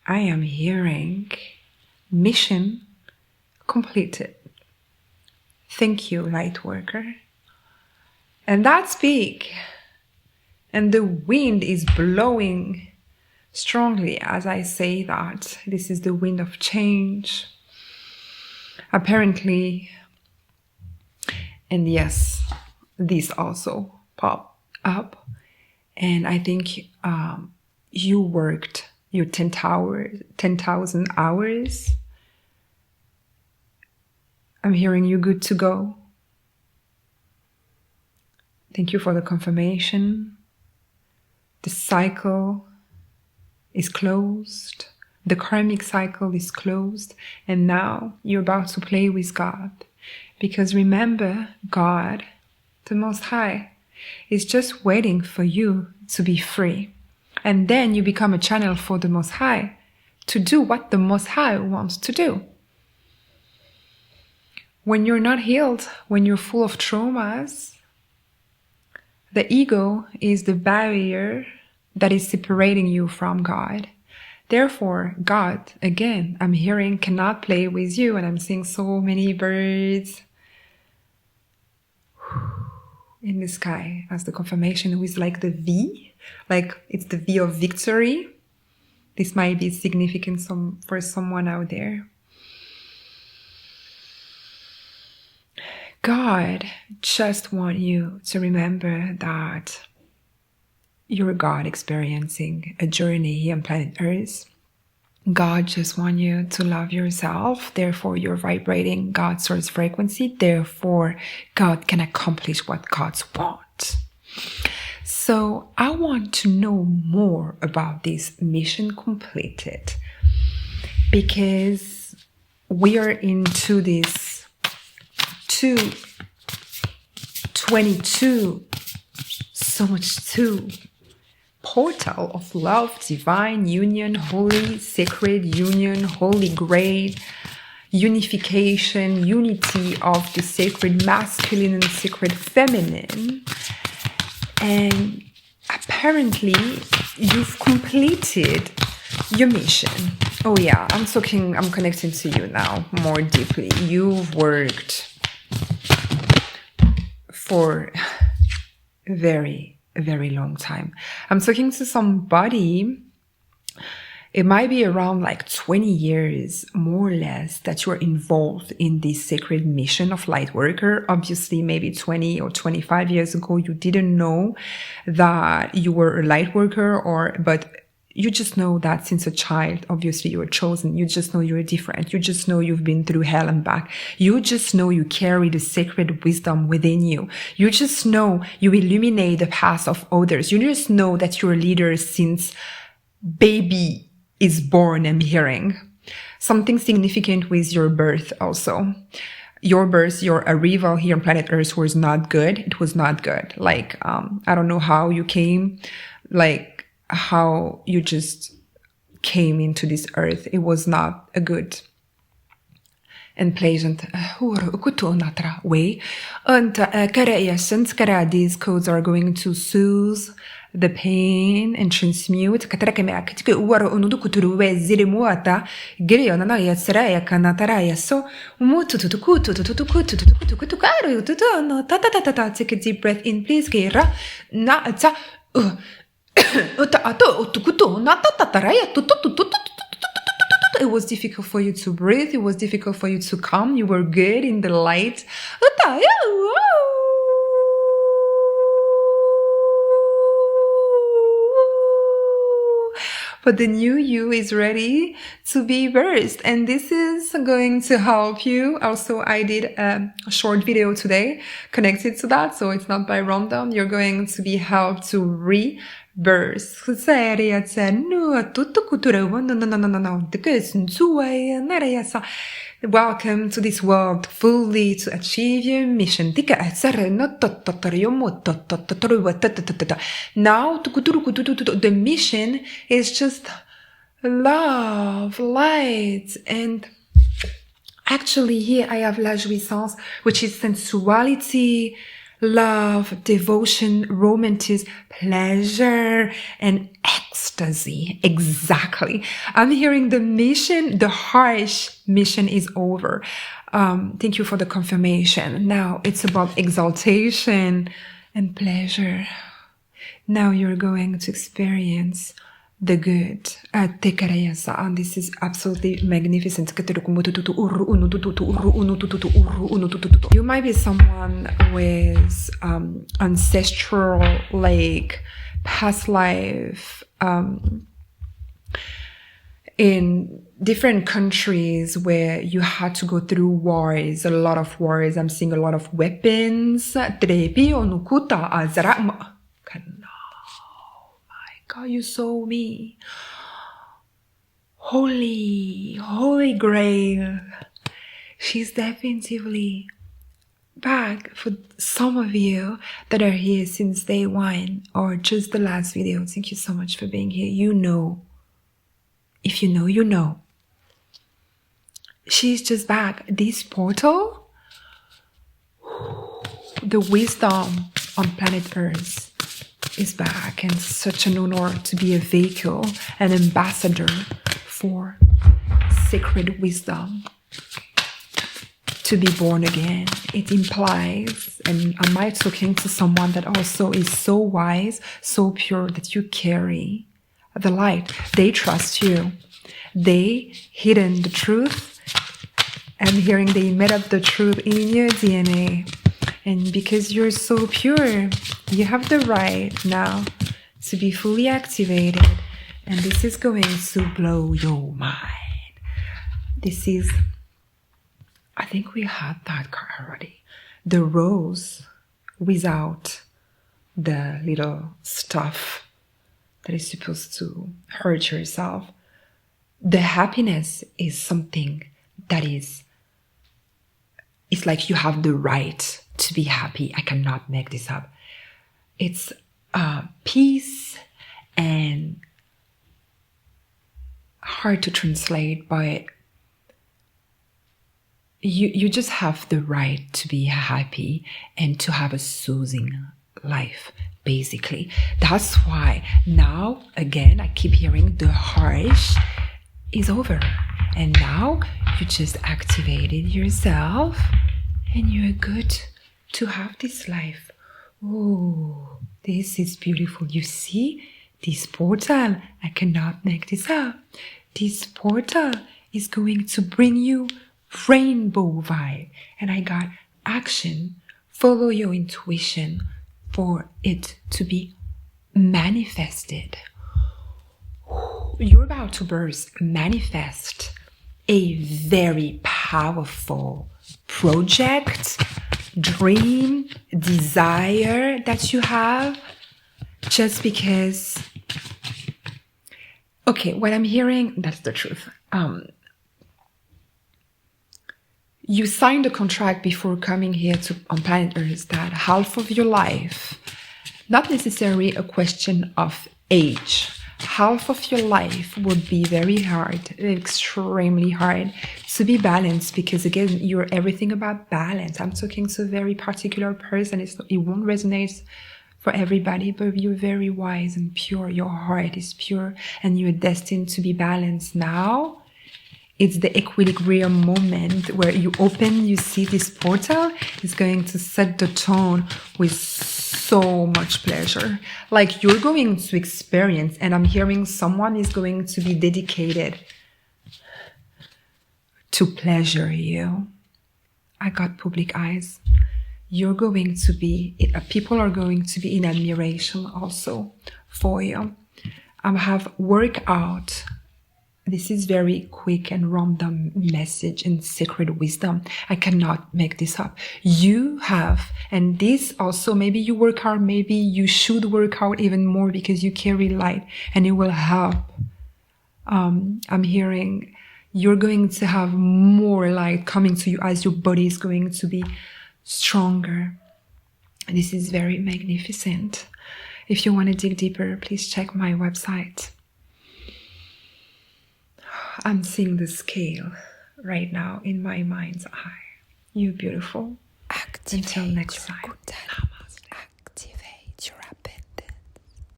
I am hearing mission completed. Thank you, Lightworker. And that's big. And the wind is blowing strongly as I say that. This is the wind of change. Apparently, and yes, this also popped up. And I think you worked your 10,000 hours. I'm hearing you good to go. Thank you for the confirmation. The cycle is closed. The karmic cycle is closed. And now you're about to play with God. Because remember, God, the Most High, is just waiting for you to be free. And then you become a channel for the Most High to do what the Most High wants to do. When you're not healed, when you're full of traumas, the ego is the barrier that is separating you from God. Therefore, God, again, I'm hearing, cannot play with you. And I'm seeing so many birds in the sky as the confirmation with like the V, like it's the V of victory. This might be significant for someone out there. God just wants you to remember that you're God experiencing a journey here on planet Earth. God just wants you to love yourself. Therefore, you're vibrating God's source frequency. Therefore, God can accomplish what God wants. So I want to know more about this mission completed, because we are into this 222, so much 2. Portal of love, divine union, holy, sacred union, holy grail, unification, unity of the sacred masculine and sacred feminine. And apparently you've completed your mission. Oh yeah, I'm connecting to you now more deeply. You've worked for a very long time. I'm talking to somebody, it might be around like 20 years, more or less, that you're involved in this sacred mission of Lightworker. Obviously, maybe 20 or 25 years ago, you didn't know that you were a Lightworker, but you just know that since a child, obviously you were chosen. You just know you're different. You just know you've been through hell and back. You just know you carry the sacred wisdom within you. You just know you illuminate the path of others. You just know that you're a leader since baby is born, I'm hearing. Something significant with your birth also. Your birth, your arrival here on planet Earth was not good. It was not good. Like, I don't know how you came, like, how you just came into this earth. It was not a good and pleasant way. And these codes are going to soothe the pain and transmute. Take a deep breath in, please. It was difficult for you to breathe. It was difficult for you to come. You were good in the light. But the new you is ready to be birthed. And this is going to help you. Also, I did a short video today connected to that. So it's not by random. You're going to be helped to rebirth. Welcome to this world fully to achieve your mission. Now, the mission is just love, light, and actually here I have la jouissance, which is sensuality, love, devotion, romanticism, pleasure, and ecstasy. Exactly. I'm hearing the mission, the harsh mission is over. Thank you for the confirmation. Now it's about exaltation and pleasure. Now you're going to experience the good. And this is absolutely magnificent. You might be someone with ancestral, like past life, in different countries where you had to go through wars, a lot of wars. I'm seeing a lot of weapons. God, you saw me. Holy Grail. She's definitively back. For some of you that are here since day one or just the last video, thank you so much for being here. You know. If you know, you know. She's just back. This portal, the wisdom on planet Earth is back, and such an honor to be a vehicle, an ambassador for sacred wisdom, to be born again. It implies, and am I talking to someone that also is so wise, so pure, that you carry the light? They trust you. They hidden the truth. I'm hearing they made up the truth in your DNA. And because you're so pure, you have the right now to be fully activated. And this is going to blow your mind. This is, I think we had that card already. The rose without the little stuff that is supposed to hurt yourself. The happiness is something that is, it's like you have the right to be happy. I cannot make this up. It's peace and hard to translate, but you just have the right to be happy and to have a soothing life, basically. That's why now, again, I keep hearing the harsh is over. And now you just activated yourself and you're good to have this life. Oh, this is beautiful. You see this portal? I cannot make this up. This portal is going to bring you rainbow vibe. And I got action. Follow your intuition for it to be manifested. You're about to manifest a very powerful project, dream, desire that you have, just because, okay, what I'm hearing, that's the truth. You signed a contract before coming here on planet Earth that half of your life, not necessarily a question of age, half of your life would be very hard, extremely hard to be balanced, because again, you're everything about balance. I'm talking to a very particular person. It won't resonate for everybody, but you're very wise and pure. Your heart is pure and you're destined to be balanced. Now it's the equilibrium moment where you open, you see this portal is going to set the tone with so much pleasure. Like you're going to experience, and I'm hearing someone is going to be dedicated to pleasure you. I got public eyes. You're going to be, people are going to be in admiration also for you. I have worked out. This is very quick and random message and sacred wisdom. I cannot make this up. You have, and this also, maybe you work hard, maybe you should work hard even more because you carry light and it will help. I'm hearing you're going to have more light coming to you as your body is going to be stronger. And this is very magnificent. If you want to dig deeper, please check my website. I'm seeing the scale right now in my mind's eye. You're beautiful. Until next time.